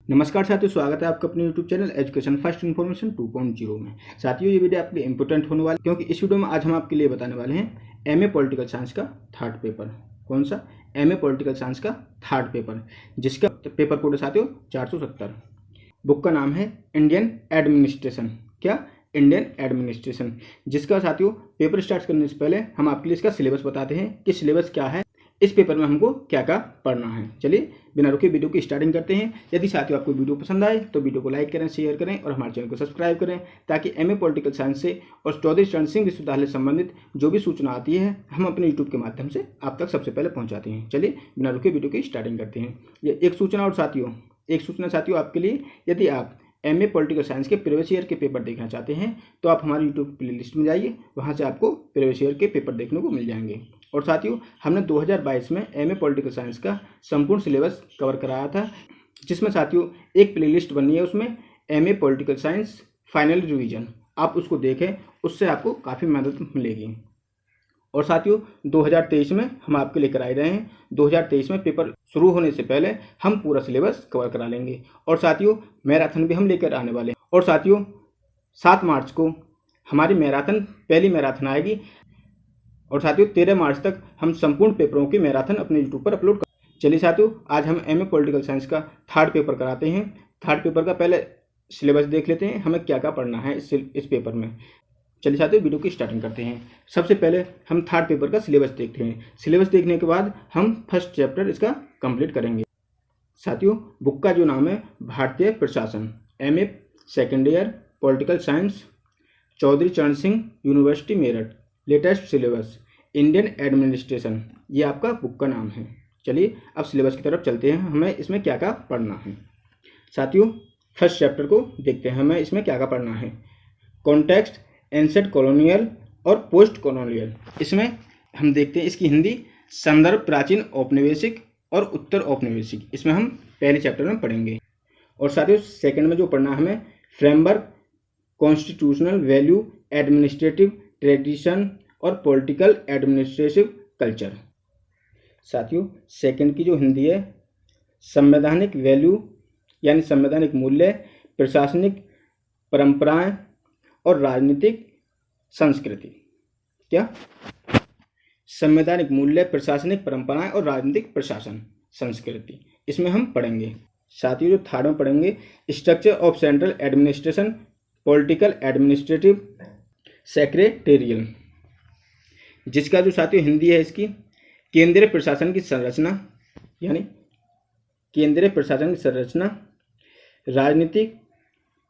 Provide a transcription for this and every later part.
नमस्कार साथियों, स्वागत है आपका अपने YouTube channel education first information 2.0 में। साथियों, ये वीडियो आपके लिए इंपॉर्टेंट होने वाला है क्योंकि इस वीडियो में आज हम आपके लिए बताने वाले हैं एमए पॉलिटिकल साइंस का थर्ड पेपर। कौन सा? एमए पॉलिटिकल साइंस का थर्ड पेपर, जिसका पेपर कोड है साथियों 470। बुक का नाम है इंडियन एडमिनिस्ट्रेशन। क्या? Indian administration. जिसका साथियों पेपर स्टार्ट करने से पहले हम आपके लिए इसका सिलेबस बताते हैं कि सिलेबस क्या है, इस पेपर में हमको क्या क्या पढ़ना है। चलिए बिना रुके वीडियो की स्टार्टिंग करते हैं। यदि साथियों आपको वीडियो पसंद आए तो वीडियो को लाइक करें, शेयर करें और हमारे चैनल को सब्सक्राइब करें, ताकि एमए पॉलिटिकल साइंस से और चौधरी चरण सिंह विश्वविद्यालय से संबंधित जो भी सूचना आती है हम अपने यूट्यूब के माध्यम से आप तक सबसे पहले पहुँचाते हैं। चलिए बिना रुके वीडियो की स्टार्टिंग करते हैं। ये एक सूचना साथियों आपके लिए, यदि आप एमए पॉलिटिकल साइंस के प्रीवियस ईयर के पेपर देखना चाहते हैं तो आप हमारे यूट्यूब प्लेलिस्ट में जाइए, वहाँ से आपको प्रीवियस ईयर के पेपर देखने को मिल जाएंगे। और साथियों हमने 2022 में एमए पॉलिटिकल साइंस का संपूर्ण सिलेबस कवर कराया था, जिसमें साथियों एक प्लेलिस्ट बनी है, उसमें MA political science final revision. आप उसको देखें, उससे आपको काफ़ी मदद मिलेगी। और साथियों 2023 में हम आपके लेकर आए रहे हैं। 2023 में पेपर शुरू होने से पहले हम पूरा सिलेबस कवर करा लेंगे। और साथियों मैराथन भी हम लेकर आने वाले हैं। और साथियों 7 मार्च को हमारी पहली मैराथन आएगी। और साथियों 13 मार्च तक हम संपूर्ण पेपरों की मैराथन अपने यूट्यूब पर अपलोड कर। चलिए साथियों आज हम एमए पॉलिटिकल साइंस का थर्ड पेपर कराते हैं। थर्ड पेपर का पहले सिलेबस देख लेते हैं, हमें क्या क्या पढ़ना है इस पेपर में। चलिए साथियों वीडियो की स्टार्टिंग करते हैं। सबसे पहले हम थर्ड पेपर का सिलेबस देखते हैं। सिलेबस देखने के बाद हम फर्स्ट चैप्टर इसका कंप्लीट करेंगे। साथियों बुक का जो नाम है भारतीय प्रशासन, MA second year political science, Chaudhary Charan Singh university Meerut, latest syllabus Indian administration, ये आपका बुक का नाम है। चलिए अब सिलेबस की तरफ चलते हैं, हमें इसमें क्या क्या पढ़ना है। साथियों फर्स्ट चैप्टर को देखते हैं, हमें इसमें क्या क्या पढ़ना है। कॉन्टेक्स्ट, एंसेंट कॉलोनियल और पोस्ट कॉलोनियल। इसमें हम देखते हैं इसकी हिंदी संदर्भ, प्राचीन औपनिवेशिक और उत्तर औपनिवेशिक, इसमें हम पहले चैप्टर में पढ़ेंगे। और साथियों सेकंड में जो पढ़ना है हमें framework, constitutional value, administrative tradition और पॉलिटिकल एडमिनिस्ट्रेटिव कल्चर। साथियों सेकंड की जो हिंदी है संवैधानिक वैल्यू यानी संवैधानिक मूल्य, प्रशासनिक परंपराएं और राजनीतिक संस्कृति। क्या? संवैधानिक मूल्य, प्रशासनिक परंपराएं और राजनीतिक प्रशासन संस्कृति, इसमें हम पढ़ेंगे। साथियों जो थर्ड में पढ़ेंगे structure of central administration, political administrative secretarial, जिसका जो साथियों हिंदी है इसकी केंद्रीय प्रशासन की संरचना, यानी केंद्रीय प्रशासन की संरचना, राजनीतिक,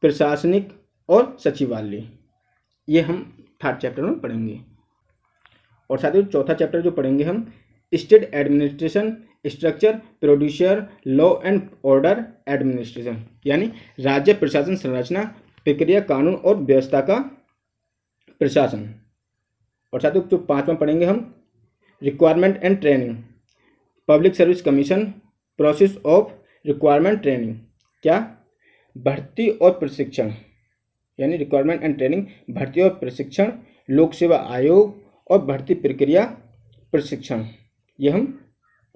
प्रशासनिक और सचिवालय, ये हम थर्ड चैप्टर में पढ़ेंगे। और साथियों चौथा चैप्टर जो पढ़ेंगे हम state administration, structure, producer, law and order administration, यानी राज्य प्रशासन संरचना, प्रक्रिया, कानून और व्यवस्था का प्रशासन। और साथियों जो पांचवा पढ़ेंगे हम requirement and training, public service commission, process of requirement training. क्या? भर्ती और प्रशिक्षण, यानी रिक्वायरमेंट एंड ट्रेनिंग, भर्ती और प्रशिक्षण, लोक सेवा आयोग और भर्ती प्रक्रिया प्रशिक्षण, ये हम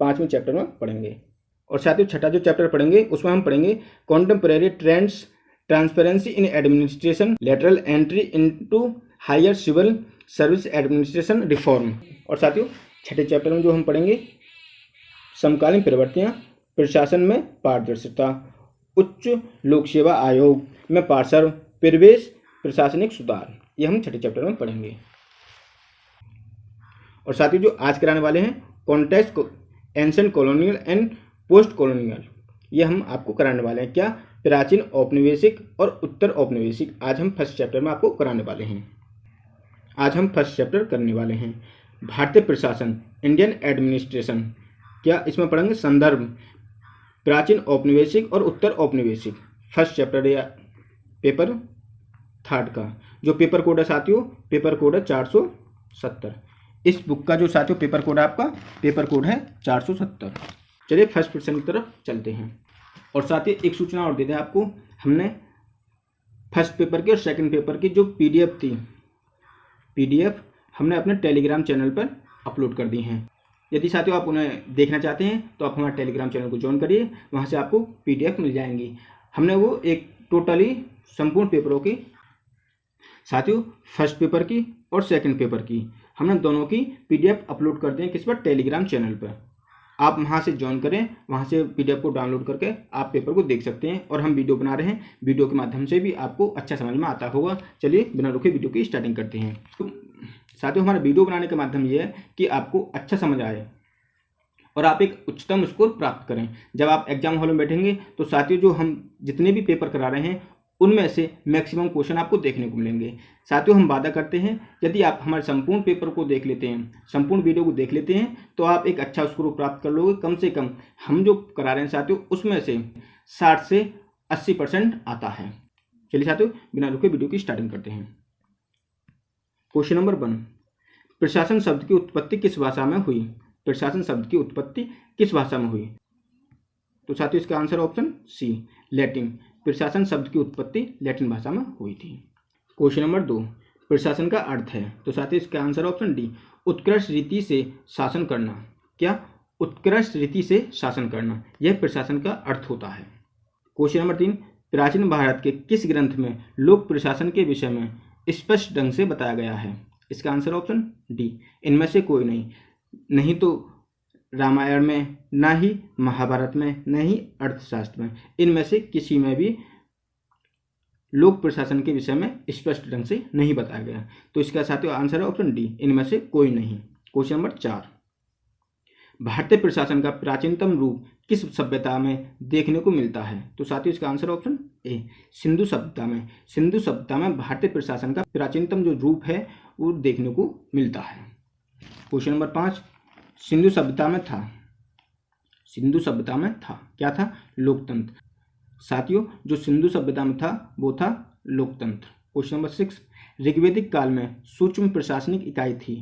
पांचवें चैप्टर में पढ़ेंगे। और साथियों छठा जो चैप्टर पढ़ेंगे उसमें हम पढ़ेंगे contemporary trends, transparency in administration, lateral entry into higher civil service administration reform. और साथियों छठे चैप्टर में जो हम पढ़ेंगे समकालीन प्रवृत्तियां, प्रशासन में पारदर्शिता, उच्च लोक सेवा आयोग में पार्षद प्रवेश, प्रशासनिक सुधार, ये हम छठे चैप्टर में पढ़ेंगे। और साथियों जो आज कराने वाले हैं context, ancient colonial and post colonial, ये हम आपको कराने वाले हैं। क्या? प्राचीन औपनिवेशिक और उत्तर औपनिवेशिक, आज हम फर्स्ट चैप्टर में आपको कराने वाले हैं। आज हम फर्स्ट चैप्टर करने वाले हैं भारतीय प्रशासन, इंडियन एडमिनिस्ट्रेशन। क्या? इसमें पढ़ेंगे संदर्भ, प्राचीन औपनिवेशिक और उत्तर औपनिवेशिक, फर्स्ट चैप्टर या पेपर थर्ड का जो पेपर कोड है साथियों, पेपर कोड है 470। इस बुक का जो साथियों पेपर कोड है आपका, पेपर कोड है 470। चलिए फर्स्ट क्वेश्चन की तरफ चलते हैं। और साथियों एक सूचना और दे दें आपको, हमने फर्स्ट पेपर की और सेकंड पेपर की जो पीडीएफ हमने अपने टेलीग्राम चैनल पर अपलोड कर दी हैं। यदि साथियों आप उन्हें देखना चाहते हैं तो आप हमारे टेलीग्राम चैनल को ज्वाइन करिए, वहाँ से आपको PDF मिल जाएंगी। हमने वो एक टोटली संपूर्ण पेपरों की साथियों फर्स्ट पेपर की और सेकंड पेपर की हमने दोनों की PDF अपलोड कर दी है किस पर, टेलीग्राम चैनल पर। आप वहाँ से ज्वाइन करें, वहाँ से PDF को डाउनलोड करके आप पेपर को देख सकते हैं। और हम वीडियो बना रहे हैं, वीडियो के माध्यम से भी आपको अच्छा समझ में आता होगा। चलिए बिना रुके वीडियो की स्टार्टिंग करते हैं। तो साथियों हमारा वीडियो बनाने का माध्यम ये है कि आपको अच्छा समझ आए और आप एक उच्चतम स्कोर प्राप्त करें। जब आप एग्जाम हॉल में बैठेंगे तो साथियों जो हम जितने भी पेपर करा रहे हैं उनमें से मैक्सिमम क्वेश्चन आपको देखने को मिलेंगे। साथियों हम वादा करते हैं यदि आप हमारे संपूर्ण पेपर को देख लेते हैं, संपूर्ण वीडियो को देख लेते हैं तो आप एक अच्छा स्कोर प्राप्त कर लोगे। कम से कम हम जो करा रहे हैं साथियों उसमें से 60 से 80% आता है। चलिए साथियों बिना रुके वीडियो की स्टार्टिंग करते हैं। क्वेश्चन नंबर 1, प्रशासन शब्द की उत्पत्ति किस भाषा में हुई? प्रशासन शब्द की उत्पत्ति किस भाषा में हुई? तो साथियों इसका आंसर ऑप्शन सी, लैटिन। प्रशासन शब्द की उत्पत्ति लैटिन भाषा में हुई थी। क्वेश्चन नंबर 2, प्रशासन का अर्थ है? तो साथियों इसका आंसर ऑप्शन डी, उत्कृष्ट रीति से शासन करना। क्या? उत्कृष्ट रीति से शासन करना, यह प्रशासन का अर्थ होता है। क्वेश्चन नंबर 3, प्राचीन भारत के किस ग्रंथ में लोक प्रशासन के विषय में स्पष्ट ढंग से बताया गया है? इसका आंसर ऑप्शन डी, इनमें से कोई नहीं। नहीं तो रामायण में, ना ही महाभारत में, न ही अर्थशास्त्र में, इनमें से किसी में भी लोक प्रशासन के विषय में स्पष्ट ढंग से नहीं बताया गया। तो इसका साथियों आंसर है ऑप्शन डी, इनमें से कोई नहीं। क्वेश्चन नंबर 4, भारतीय प्रशासन का प्राचीनतम रूप किस सभ्यता में देखने को मिलता है? तो साथियों इसका आंसर ऑप्शन ए, सिंधु सभ्यता में। सिंधु सभ्यता में भारतीय प्रशासन का प्राचीनतम जो रूप है वो देखने को मिलता है। क्वेश्चन नंबर 5, सिंधु सभ्यता में था, सिंधु सभ्यता में था क्या था? लोकतंत्र। साथियों जो सिंधु सभ्यता में था वो था लोकतंत्र। क्वेश्चन नंबर 6, ऋग्वैदिक काल में सूक्ष्म प्रशासनिक इकाई थी।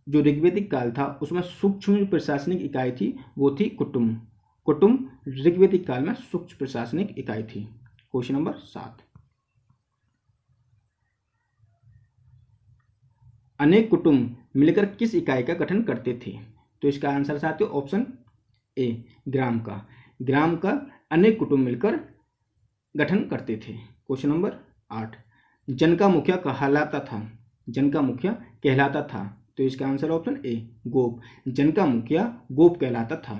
जो ऋग्वैदिक काल था उसमें सूक्ष्म प्रशासनिक इकाई थी वो थी कुटुंब। कुटुंब ऋग्वैदिक काल में सूक्ष्म प्रशासनिक इकाई थी। क्वेश्चन नंबर 7, अनेक कुटुंब मिलकर किस इकाई का गठन करते थे? तो इसका आंसर साथियों ऑप्शन ए, ग्राम का। ग्राम का अनेक कुटुंब मिलकर गठन करते थे। क्वेश्चन नंबर 8, जन का मुखिया कहलाता था। जन का मुखिया कहलाता था, तो इसका आंसर ऑप्शन ए, गोप। जन का मुखिया गोप कहलाता था।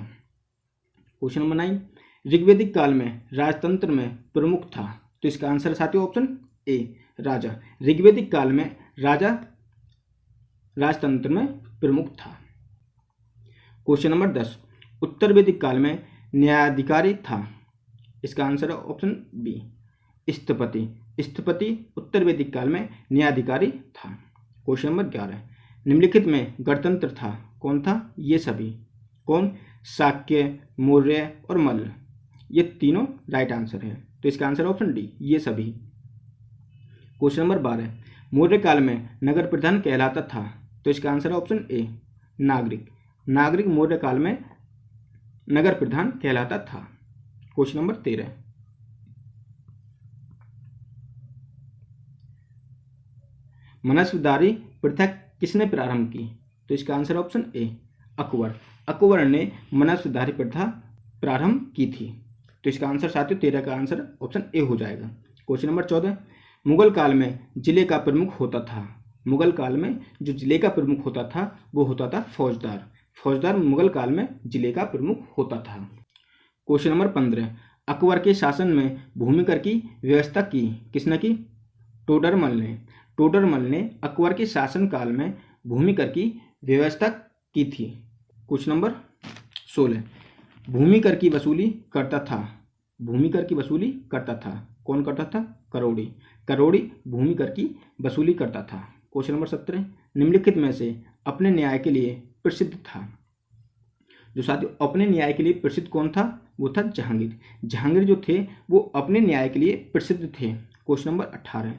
क्वेश्चन नंबर 9, ऋग्वैदिक काल में राजतंत्र में प्रमुख था। तो इसका आंसर साथियों ऑप्शन ए, राजा। ऋग्वैदिक काल में राजा राजतंत्र में प्रमुख था। क्वेश्चन नंबर 10, उत्तर वैदिक काल में न्यायाधिकारी था। इसका आंसर है ऑप्शन बी, स्थपति। स्थपति उत्तर वैदिक काल में न्यायाधिकारी था। क्वेश्चन नंबर 11, निम्नलिखित में गणतंत्र था कौन था? ये सभी। कौन? शाक्य, मौर्य और मल्ल, ये तीनों राइट आंसर है। तो इसका आंसर ऑप्शन डी, ये सभी। क्वेश्चन नंबर 12, मौर्य काल में नगर प्रधान कहलाता था। तो इसका आंसर ऑप्शन ए, नागरिक। नागरिक मौर्य काल में नगर प्रधान कहलाता था। क्वेश्चन नंबर 13, मनसबदारी प्रथा किसने प्रारंभ की? तो इसका आंसर ऑप्शन ए, अकबर। अकबर ने मनसबदारी प्रथा प्रारंभ की थी। तो इसका आंसर साथियों 13 का आंसर ऑप्शन ए हो जाएगा। क्वेश्चन नंबर 14, मुगल काल में जिले का प्रमुख होता था। मुगल काल में जो जिले का प्रमुख होता था वो होता था फौजदार। फौजदार मुगल काल में जिले का प्रमुख होता था। क्वेश्चन नंबर 15, अकबर के शासन में भूमिकर की व्यवस्था की किसने की? टोडरमल ने। टोडरमल ने अकबर के शासन काल में भूमिकर की व्यवस्था की थी। क्वेश्चन नंबर 16, भूमिकर की वसूली करता था। भूमिकर की वसूली करता था, कौन करता था? करोड़ी। करोड़ी भूमिकर की वसूली करता था। क्वेश्चन नंबर 17, निम्नलिखित में से अपने न्याय के लिए प्रसिद्ध था। जो साथियों अपने न्याय के लिए प्रसिद्ध कौन था? वो था जहांगीर। जहांगीर जो थे वो अपने न्याय के लिए प्रसिद्ध थे। क्वेश्चन नंबर 18,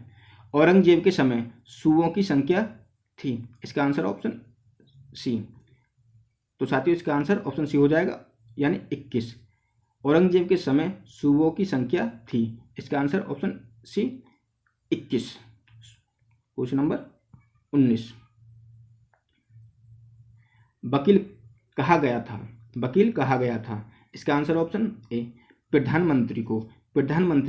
औरंगजेब के समय सूबों की संख्या थी। इसका आंसर ऑप्शन सी। तो साथियों इसका आंसर ऑप्शन सी हो जाएगा, यानी 21। औरंगजेब के समय सूबों की संख्या थी। इसका answer option C 21। Question number 19, वकील कहा गया था? वकील कहा गया था। इसका आंसर ऑप्शन ए, प्रधानमंत्री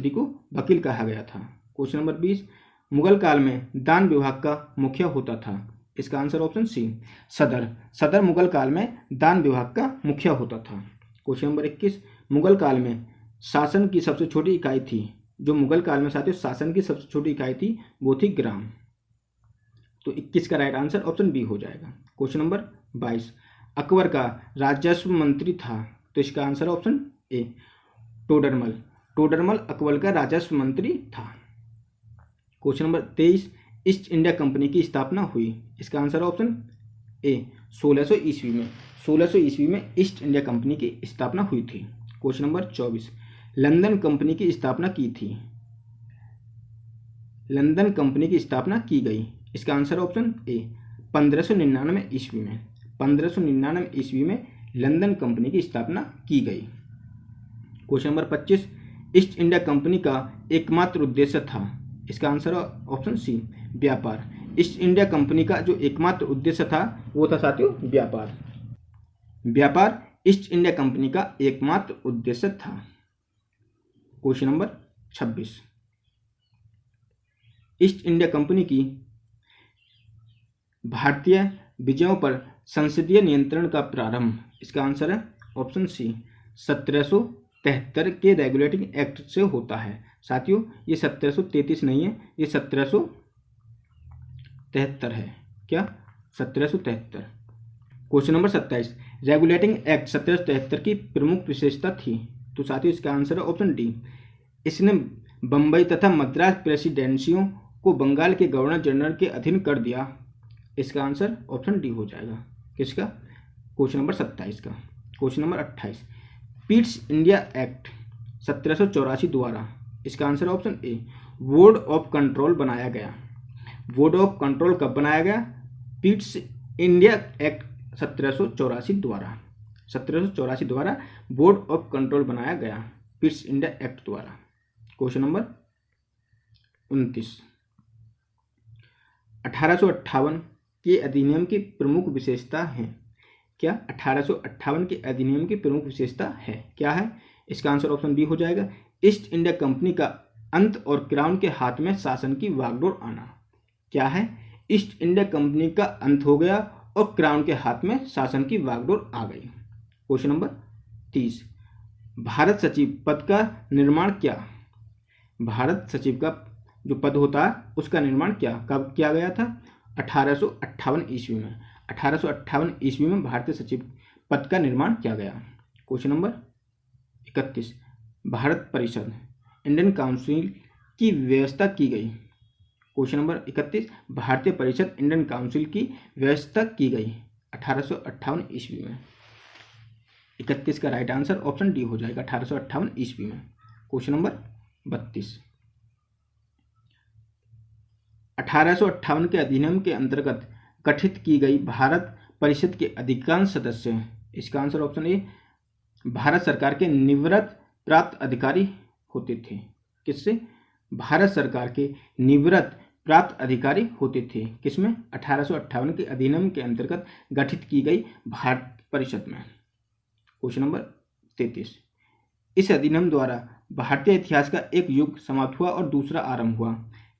को वकील कहा गया था। क्वेश्चन नंबर 20, मुगल काल में दान विभाग का मुखिया होता था। इसका आंसर ऑप्शन सी, सदर मुगल काल में दान विभाग का मुखिया होता था। क्वेश्चन नंबर 21, मुगल काल में शासन की सबसे छोटी इकाई थी। जो मुगल काल में साथियों शासन की सबसे छोटी इकाई थी वो थी ग्राम। तो 21 का राइट आंसर ऑप्शन बी हो जाएगा। क्वेश्चन नंबर 22, अकबर का राजस्व मंत्री था। तो इसका आंसर ऑप्शन ए, टोडरमल अकबर का राजस्व मंत्री था। Question number 23, east India company की स्थापना हुई। इसका आंसर ऑप्शन ए, 1600 ईस्वी में ईस्ट इंडिया कंपनी की स्थापना हुई थी। क्वेश्चन नंबर 24, लंदन कंपनी की स्थापना की गई। इसका आंसर ऑप्शन ए, 1599 ईस्वी में लंदन कंपनी की स्थापना की गई। Question number 25, east India company का एकमात्र उद्देश्य था। इसका आंसर ऑप्शन सी, व्यापार। ईस्ट इंडिया कंपनी का जो एकमात्र उद्देश्य था वो था साथियों व्यापार ईस्ट इंडिया कंपनी का एकमात्र उद्देश्य था। Question number 26, east India company की भारतीय विजयों पर संसदीय नियंत्रण का प्रारंभ। इसका आंसर है ऑप्शन सी, 1773 के रेगुलेटिंग एक्ट से होता है। साथियों ये 1733 नहीं है, ये 1773 है। क्या? 1773। क्वेश्चन नंबर 27, रेगुलेटिंग एक्ट 1773 की प्रमुख विशेषता थी। तो साथियों इसका आंसर है ऑप्शन डी, इसने बम्बई तथा मद्रास प्रेसिडेंसियों को बंगाल के गवर्नर जनरल के अधीन कर दिया। इसका आंसर ऑप्शन डी हो जाएगा। किसका? क्वेश्चन नंबर 27 का। Question number 28, Pitt's India act 1784 द्वारा। इसका answer option A, board of control बनाया गया। बोर्ड ऑफ कंट्रोल कब बनाया गया? पीट्स इंडिया एक्ट 1784 द्वारा बोर्ड ऑफ कंट्रोल बनाया गया, पीट्स इंडिया एक्ट द्वारा। क्वेश्चन नंबर 29, 1858 के अधिनियम की प्रमुख विशेषता है। क्या? 1858 के अधिनियम की प्रमुख विशेषता है क्या है? इसका आंसर ऑप्शन बी हो जाएगा, ईस्ट इंडिया कंपनी का अंत और क्राउन के हाथ में शासन की वागडोर आना। क्या है? ईस्ट इंडिया कंपनी का अंत हो गया और क्राउन के हाथ में शासन की वागडोर आ गई। क्वेश्चन नंबर 30, भारत सचिव पद का निर्माण क्या? भारत सचिव का जो पद होता है उसका निर्माण कब किया गया था? 1858 ईस्वी में। 1858 ईस्वी में भारतीय सचिव पद का निर्माण किया गया। क्वेश्चन नंबर 31, भारत परिषद इंडियन काउंसिल की व्यवस्था की गई। क्वेश्चन नंबर 31, भारतीय परिषद इंडियन काउंसिल की व्यवस्था की गई 1858 ईस्वी में। 31 का राइट आंसर ऑप्शन डी हो जाएगा, 1858 ईस्वी में। क्वेश्चन नंबर 32, 1858 के अधिनियम के अंतर्गत गठित की गई भारत परिषद के अधिकांश सदस्य। इसका आंसर ऑप्शन ए, भारत सरकार के निवृत्त प्राप्त अधिकारी होते थे। किससे? भारत सरकार के निवृत्त प्राप्त अधिकारी होते थे। किसमें? 1858 के अधिनियम के अंतर्गत गठित की गई भारत परिषद में। क्वेश्चन नंबर 33, इस अधिनियम द्वारा भारतीय इतिहास का एक युग समाप्त हुआ और दूसरा आरंभ हुआ।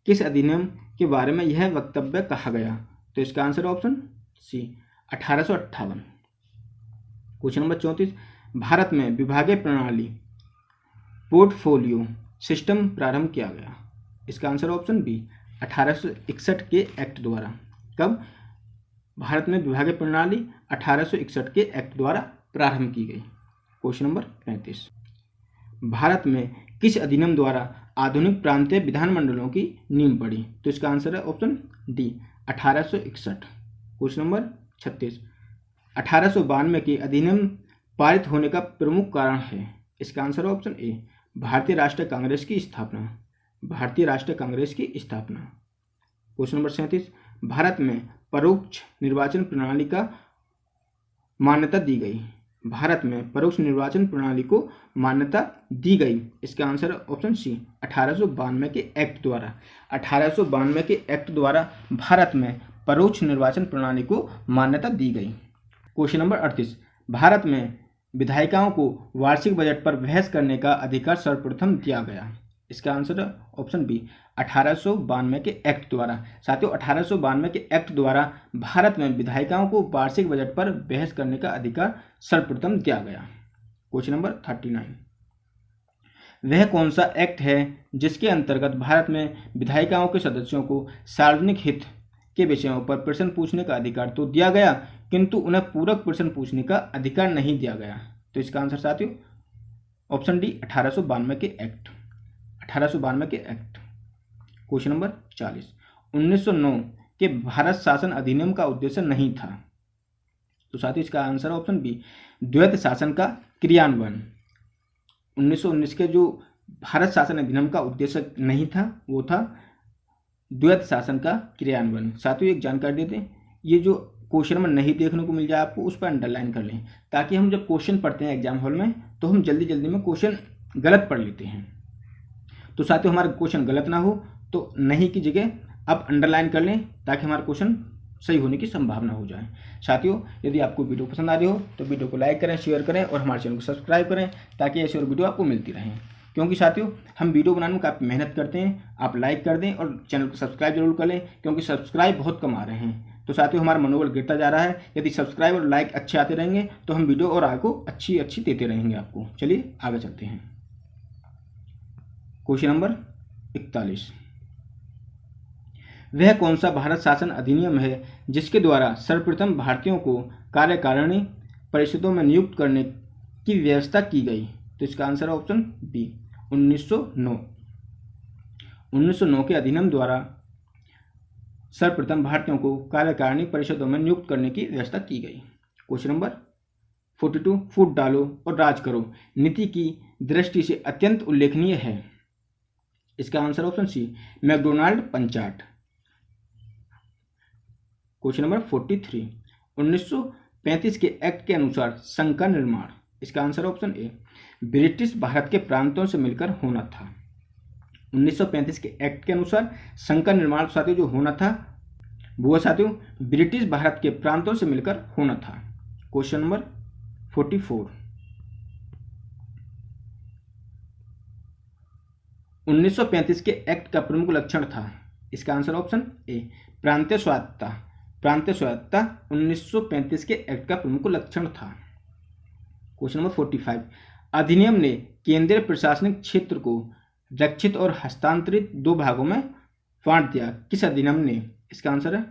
किस अधिनियम के बारे में यह वक्तव्य कहा गया? तो इसका answer option C, 1858। Question number 34, Bharat में विभागीय प्रणाली पोर्टफोलियो सिस्टम प्रारंभ किया गया। इसका आंसर ऑप्शन बी, 1861 के एक्ट द्वारा। कब? भारत में विभागीय प्रणाली 1861 के एक्ट द्वारा प्रारंभ की गई। क्वेश्चन नंबर 35, भारत में किस अधिनियम द्वारा आधुनिक प्रांतीय विधानमंडलों की नींव पड़ी? तो इसका आंसर है ऑप्शन डी, 1861। क्वेश्चन नंबर 36, 1892 के अधिनियम पारित होने का प्रमुख कारण है। इसका आंसर ऑप्शन ए, भारतीय राष्ट्रीय कांग्रेस की स्थापना। भारतीय राष्ट्रीय कांग्रेस की स्थापना। क्वेश्चन नंबर 37, भारत में परोक्ष निर्वाचन प्रणाली का मान्यता दी गई। भारत में परोक्ष निर्वाचन प्रणाली को मान्यता दी गई। इसका आंसर है ऑप्शन सी, 1892 के एक्ट द्वारा। 1892 के एक्ट द्वारा भारत में परोक्ष निर्वाचन प्रणाली को मान्यता दी गई। क्वेश्चन नंबर 38, भारत में विधायिकाओं को वार्षिक बजट पर बहस करने का अधिकार सर्वप्रथम दिया गया? इसका आंसर है ऑप्शन बी, 1892 के एक्ट द्वारा। साथियों, 1892 के एक्ट द्वारा भारत में विधायिकाओं को वार्षिक बजट पर बहस करने का अधिकार सर्वप्रथम दिया गया। क्वेश्चन नंबर 39, वह कौन सा एक्ट है जिसके अंतर्गत भारत में विधायिकाओं के सदस्यों को सार्वजनिक हित के विषयों पर प्रश्न पूछने का अधिकार तो दिया गया, किंतु उन्हें पूरक प्रश्न पूछने का अधिकार नहीं दिया गया? तो इसका आंसर साथियों ऑप्शन डी, 1892 के एक्ट। 1892 के एक्ट। क्वेश्चन नंबर 40, 1909 के भारत शासन अधिनियम का उद्देश्य नहीं था? तो साथियों इसका आंसर ऑप्शन बी, द्वैत शासन का क्रियान्वयन। 1919 के जो भारत शासन अधिनियम का उद्देश्य नहीं था, वो था द्वैत शासन का क्रियान्वयन। साथियों एक जानकारी देते हैं, ये जो क्वेश्चन में नहीं देखने को मिल जाए आपको, उस पर अंडरलाइन कर लें, ताकि हम जब क्वेश्चन पढ़ते हैं एग्जाम हॉल में तो हम जल्दी जल्दी में क्वेश्चन गलत पढ़ लेते हैं। तो साथियों हमारा क्वेश्चन गलत ना हो तो नहीं की जगह आप अंडरलाइन कर लें, ताकि हमारा क्वेश्चन सही होने की संभावना हो जाए। साथियों यदि आपको वीडियो पसंद आ रही हो तो वीडियो को लाइक करें, शेयर करें और हमारे चैनल को सब्सक्राइब करें, ताकि ऐसी और वीडियो आपको मिलती रहें। क्योंकि साथियों हम वीडियो बनाने में काफ़ी मेहनत करते हैं, आप लाइक कर दें और चैनल को सब्सक्राइब जरूर कर लें, क्योंकि सब्सक्राइब बहुत कम आ रहे हैं। तो साथियों हमारा मनोबल गिरता जा रहा है, यदि सब्सक्राइब और लाइक अच्छे आते रहेंगे तो हम वीडियो और आपको अच्छी देते रहेंगे आपको। चलिए आगे चलते हैं। क्वेश्चन नंबर 41, वह कौन सा भारत शासन अधिनियम है जिसके द्वारा सर्वप्रथम भारतीयों को कार्यकारिणी परिषदों में नियुक्त करने की व्यवस्था की गई? तो इसका आंसर है ऑप्शन बी, 1909। 1909 के अधिनियम द्वारा सर्वप्रथम भारतीयों को कार्यकारिणी परिषदों में नियुक्त करने की व्यवस्था की गई। क्वेश्चन नंबर 42, फूट डालो और राज करो नीति की दृष्टि से अत्यंत उल्लेखनीय है? इसका आंसर ऑप्शन सी, मैकडोनाल्ड पंचाट। क्वेश्चन नंबर 43, 1935 के एक्ट के अनुसार संघ का निर्माण? इसका आंसर ऑप्शन ए, ब्रिटिश भारत के प्रांतों से मिलकर होना था। 1935 के एक्ट के अनुसार संघ का निर्माण साथियों जो होना था वो साथियों ब्रिटिश भारत के प्रांतों से मिलकर होना था। क्वेश्चन नंबर 44, 1935 के एक्ट का प्रमुख लक्षण था? इसका आंसर ऑप्शन ए, प्रांतीय स्वायत्तता। प्रांतीय स्वायत्तता 1935 के एक्ट का प्रमुख लक्षण था। क्वेश्चन नंबर 45, अधिनियम ने केंद्रीय प्रशासनिक क्षेत्र को रक्षित और हस्तांतरित दो भागों में बांट दिया, किस अधिनियम ने? इसका आंसर है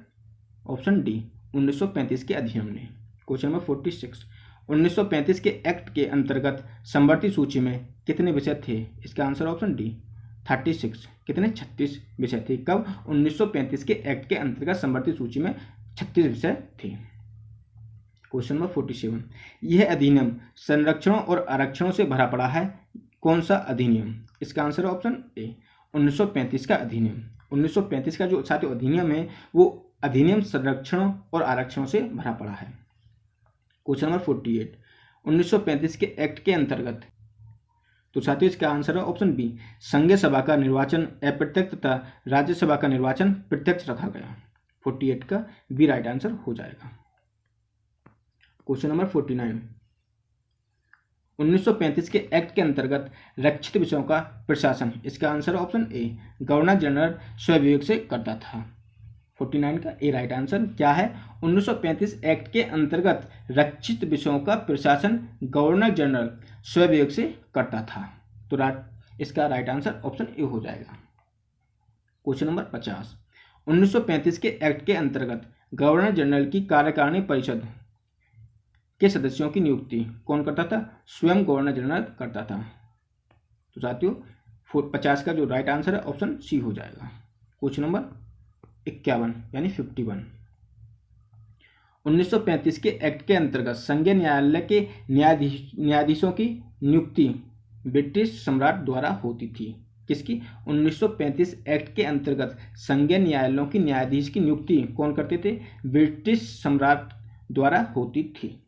ऑप्शन डी, 1935 के अधिनियम ने। क्वेश्चन नंबर 46, 1935 के एक्ट के अंतर्गत समवर्ती सूची में कितने विषय थे? इसका आंसर ऑप्शन डी, 36। कितने? 36 विषय थे। कब? 1935 के एक्ट के अंतर्गत समवर्ती सूची में 36 विषय थे। क्वेश्चन नंबर 47, यह अधिनियम संरक्षणों और आरक्षणों से भरा पड़ा है, कौन सा अधिनियम? इसका आंसर ऑप्शन ए, 1935 का अधिनियम। 1935 का जो साथियों अधिनियम है वो अधिनियम संरक्षणों और आरक्षणों से भरा पड़ा है। क्वेश्चन नंबर 48, 1935 के एक्ट के अंतर्गत, तो साथियों इसका आंसर है ऑप्शन बी, संघीय सभा का निर्वाचन अप्रत्यक्ष तथा राज्यसभा का निर्वाचन प्रत्यक्ष रखा गया। 48 का बी राइट आंसर हो जाएगा। क्वेश्चन नंबर 49, 1935 के एक्ट के अंतर्गत रक्षित विषयों का प्रशासन? इसका answer option A, governor general स्वविवेक से करता था। 49 का ए राइट आंसर क्या है? 1935 एक्ट के अंतर्गत रक्षित विषयों का प्रशासन गवर्नर जनरल स्वविवेक से करता था। तो इसका राइट आंसर ऑप्शन ए हो जाएगा। क्वेश्चन नंबर 50, 1935 के एक्ट के अंतर्गत गवर्नर जनरल की कार्यकारिणी परिषद के सदस्यों की नियुक्ति कौन करता था? स्वयं गवर्नर जनरल करता था। तो साथियों 50 का जो राइट आंसर है ऑप्शन सी हो जाएगा। क्वेश्चन नंबर 51 यानी 51, 1935 के एक्ट के अंतर्गत संघीय न्यायालय के न्यायाधीशों की नियुक्ति ब्रिटिश सम्राट द्वारा होती थी। किसकी? 1935 एक्ट के अंतर्गत संघीय न्यायालयों की न्यायाधीश की नियुक्ति कौन करते थे? ब्रिटिश सम्राट द्वारा होती थी।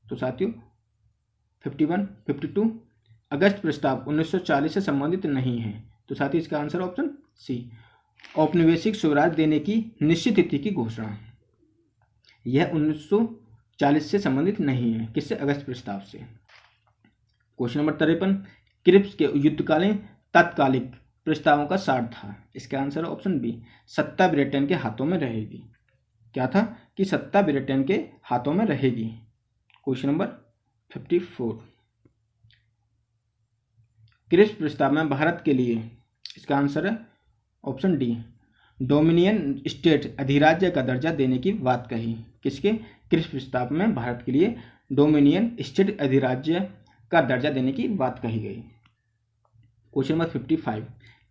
तो साथियों 51, 52, अगस्त प्रस्ताव 1940 से संबंधित नहीं है। तो साथियों इसका आंसर ऑप्शन सी, औपनिवेशिक स्वराज देने की निश्चित तिथि की घोषणा। यह 1940 1940 से संबंधित नहीं है। किससे? अगस्त प्रस्ताव से। क्वेश्चन नंबर 53, क्रिप्स के युद्धकालीन तात्कालिक प्रस्तावों का सार था। इसका आंसर ऑप्शन बी, सत्ता ब्रिटेन के हाथों में रहेगी। क्या था? कि सत्ता ब्रिटेन के हाथों में रहेगी। क्वेश्चन नंबर 54, क्रिप्स प्रस्ताव में भारत के लिए, इसका आंसर है ऑप्शन डी, डोमिनियन स्टेट अधिराज्य का दर्जा देने की बात कही। किसके? क्रिप्स प्रस्ताव में भारत के लिए डोमिनियन स्टेट अधिराज्य का दर्जा देने की बात कही गई। क्वेश्चन नंबर 55,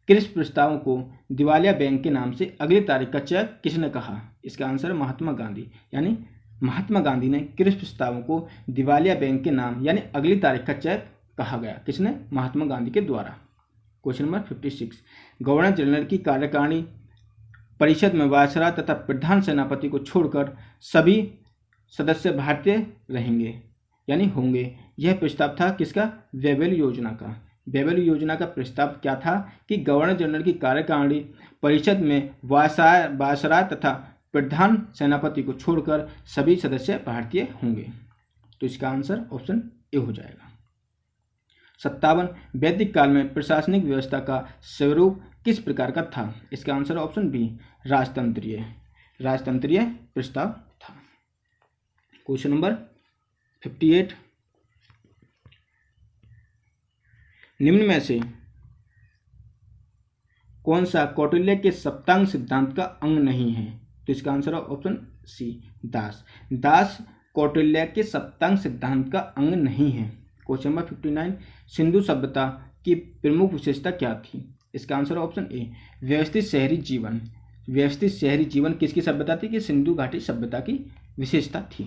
क्रिप्स प्रस्तावों को दिवालिया बैंक के नाम से अगली तारीख का चेक किसने कहा? इसका आंसर है महात्मा गांधी। यानी महात्मा गांधी ने क्रिप्स प्रस्तावों को दिवालिया बैंक के नाम यानी अगली तारीख का चेक कहा गया। किसने? महात्मा गांधी के द्वारा। क्वेश्चन नंबर 56, गवर्नर जनरल की कार्यकारिणी परिषद में वायसराय तथा प्रधान सेनापति को छोड़कर सभी सदस्य भारतीय रहेंगे यानी होंगे। यह प्रस्ताव था किसका? वेबल योजना का। वेबल योजना का प्रस्ताव क्या था? कि गवर्नर जनरल की कार्यकारिणी परिषद में वायसराय तथा प्रधान सेनापति को छोड़कर सभी सदस्य भारतीय होंगे। तो इसका आंसर ऑप्शन ए हो जाएगा। 57, वैदिक काल में प्रशासनिक व्यवस्था का स्वरूप किस प्रकार का था? इसका आंसर ऑप्शन बी, राजतंत्रीय प्रस्ताव था। क्वेश्चन नंबर 58, निम्न में से कौन सा कौटिल्य के सप्तांग सिद्धांत का अंग नहीं है? तो इसका आंसर है ऑप्शन सी, दास कौटिल्य के सप्तांग सिद्धांत का अंग नहीं है। क्वेश्चन नंबर 59, सिंधु सभ्यता की प्रमुख विशेषता क्या थी? इसका आंसर है ऑप्शन ए, व्यवस्थित शहरी जीवन। व्यवस्थित शहरी जीवन किसकी सभ्यता थी? कि सिंधु घाटी सभ्यता की विशेषता थी।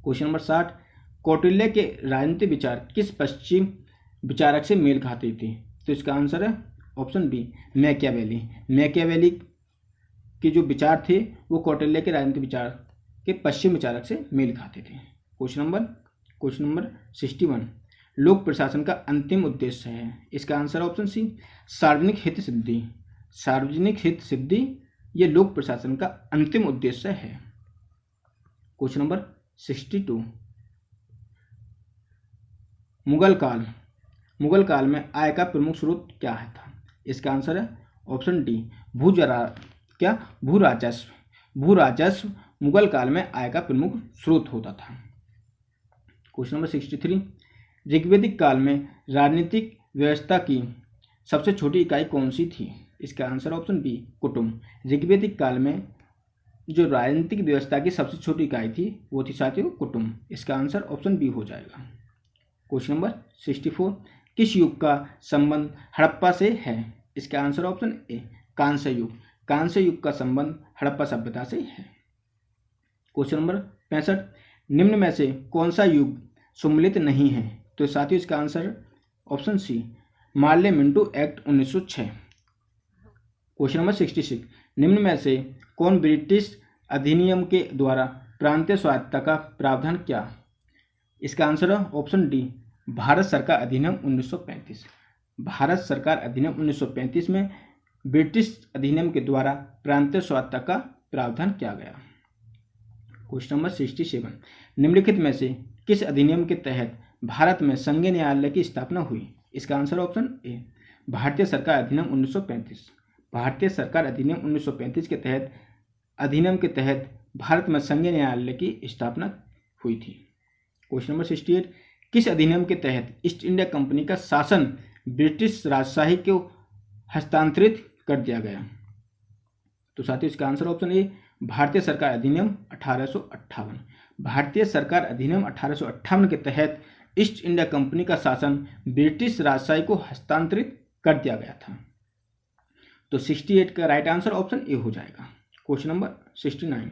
क्वेश्चन नंबर 60, कौटिल्य के राजनीतिक विचार किस पश्चिम विचारक से मेल खाते थे? तो इसका आंसर है ऑप्शन बी, मैकियावेली। मैकियावेली के जो विचार थे वो कौटिल्य के राजनीतिक विचार के पश्चिम विचारक से मेल खाते थे। क्वेश्चन नंबर 61, लोक प्रशासन का अंतिम उद्देश्य है। इसका आंसर ऑप्शन सी, सार्वजनिक हित सिद्धि। सार्वजनिक हित सिद्धि ये लोक प्रशासन का अंतिम उद्देश्य है। क्वेश्चन नंबर 62, मुगल काल में आय का प्रमुख स्रोत क्या है था? इसका आंसर है ऑप्शन डी, भूराजस्व मुगल काल में आय का प्रमुख स्रोत होता था। क्वेश्चन नंबर 63, ऋग्वैदिक काल में राजनीतिक व्यवस्था की सबसे छोटी इकाई कौन सी थी? इसका आंसर ऑप्शन बी, कुटुंब। ऋग्वैदिक काल में जो राजनीतिक व्यवस्था की सबसे छोटी इकाई थी वो थी साथियों कुटुंब। इसका आंसर ऑप्शन बी हो जाएगा। क्वेश्चन नंबर 64, किस युग का संबंध हड़प्पा से है? इसका आंसर ऑप्शन ए, कांस्य युग। कांस्य युग का संबंध हड़प्पा सभ्यता से है। क्वेश्चन नंबर 65, निम्न में से कौन सा युग सम्मिलित नहीं है? तो साथियों इसका answer option C, Morley Minto act 1906। Question number 66, निम्न में से कौन ब्रिटिश अधिनियम के द्वारा प्रांतीय स्वायत्तता का प्रावधान किया? इसका आंसर है ऑप्शन डी, भारत सरकार अधिनियम 1935। भारत सरकार अधिनियम 1935 में ब्रिटिश अधिनियम के द्वारा प्रांतीय स्वायत्तता का प्रावधान किया गया। क्वेश्चन नंबर 67, निम्नलिखित में से किस अधिनियम के तहत भारत में संघीय न्यायालय की स्थापना हुई? इसका आंसर ऑप्शन ए, भारतीय सरकार अधिनियम 1935। भारतीय सरकार अधिनियम 1935 के तहत अधिनियम के तहत भारत में संघीय न्यायालय की स्थापना हुई थी। क्वेश्चन नंबर 68, किस अधिनियम के तहत ईस्ट इंडिया कंपनी का शासन ब्रिटिश राजशाही को हस्तांतरित कर दिया गया? तो साथियों इसका आंसर ऑप्शन ए, भारतीय सरकार अधिनियम 1858। भारतीय सरकार अधिनियम 1858 के तहत ईस्ट इंडिया कंपनी का शासन ब्रिटिश राजशाही को हस्तांतरित कर दिया गया था। तो 68 का राइट आंसर ऑप्शन ए हो जाएगा। क्वेश्चन नंबर 69,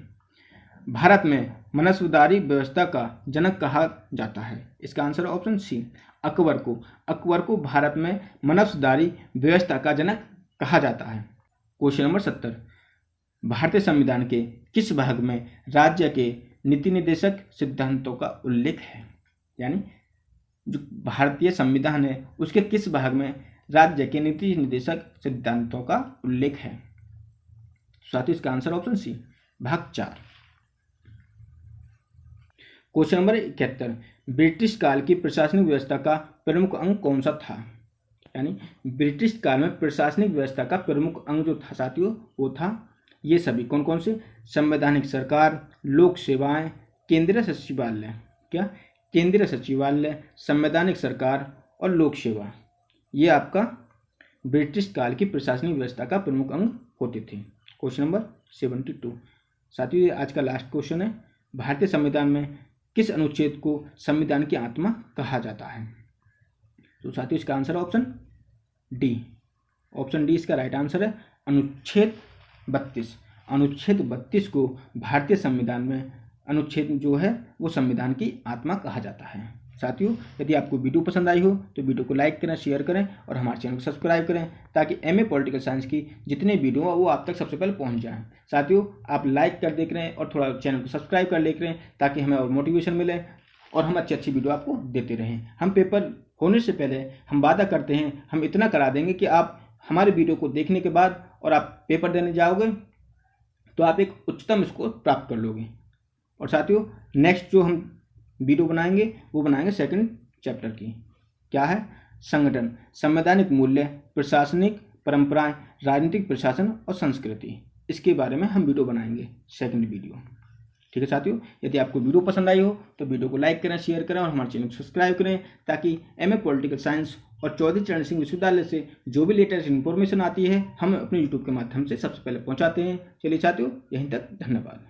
भारत में मनसबदारी व्यवस्था का जनक कहा जाता है? इसका आंसर ऑप्शन सी, अकबर को। अकबर को भारत में मनसबदारी व्यवस्था का जनक कहा जाता है। क्वेश्चन नंबर 70, भारतीय संविधान के किस भाग में राज्य के नीति निर्देशक सिद्धांतों का उल्लेख है? यानी जो भारतीय संविधान है उसके किस भाग में राज्य के नीति निर्देशक सिद्धांतों का उल्लेख है? साथ ही इसका आंसर ऑप्शन सी, भाग 4। क्वेश्चन नंबर 71, ब्रिटिश काल की प्रशासनिक व्यवस्था का प्रमुख अंग कौन सा था? यानी ब्रिटिश काल में प्रशासनिक व्यवस्था का प्रमुख अंग जो था साथियों वो था ये सभी कौन कौन से? संवैधानिक सरकार, लोक सेवाएं, केंद्रीय सचिवालय। क्या? केंद्रीय सचिवालय, संवैधानिक सरकार और लोक सेवा, ये आपका ब्रिटिश काल की प्रशासनिक व्यवस्था का प्रमुख अंग होते थे। क्वेश्चन नंबर 72 साथियों ये आज का लास्ट क्वेश्चन है। भारतीय संविधान में किस अनुच्छेद को संविधान की आत्मा कहा जाता है? तो साथियों इसका आंसर है ऑप्शन डी। ऑप्शन डी इसका राइट आंसर है, अनुच्छेद 32। अनुच्छेद 32 को भारतीय संविधान में अनुच्छेद जो है वो संविधान की आत्मा कहा जाता है। साथियों यदि आपको वीडियो पसंद आई हो तो वीडियो को लाइक करें, शेयर करें और हमारे चैनल को सब्सक्राइब करें ताकि एमए पॉलिटिकल साइंस की जितने वीडियो हो वो आप तक सबसे पहले पहुंच जाएं। साथियों आप लाइक कर देख रहे हैं और थोड़ा चैनल को सब्सक्राइब कर देख रहे हैं ताकि हमें और मोटिवेशन मिले और हम अच्छी अच्छी वीडियो आपको देते रहें। हम पेपर होने से पहले हम वादा करते हैं हम इतना करा देंगे कि आप हमारे वीडियो को देखने के बाद और आप पेपर देने जाओगे तो आप एक उच्चतम स्कोर प्राप्त कर लोगे। और साथियों नेक्स्ट जो हम वीडियो बनाएंगे वो बनाएंगे सेकंड चैप्टर की। क्या है? संगठन, संवैधानिक मूल्य, प्रशासनिक परंपराएं, राजनीतिक प्रशासन और संस्कृति, इसके बारे में हम वीडियो बनाएंगे सेकंड वीडियो। ठीक है साथियों, यदि आपको वीडियो पसंद आई हो तो वीडियो को लाइक करें, शेयर करें और हमारे चैनल को सब्सक्राइब करें ताकि एमए पॉलिटिकल साइंस और चौधरी चरण सिंह विश्वविद्यालय से जो भी लेटेस्ट इन्फॉर्मेशन आती है हम अपने यूट्यूब के माध्यम से सबसे पहले पहुंचाते हैं। चलिए साथियों यहीं तक, धन्यवाद।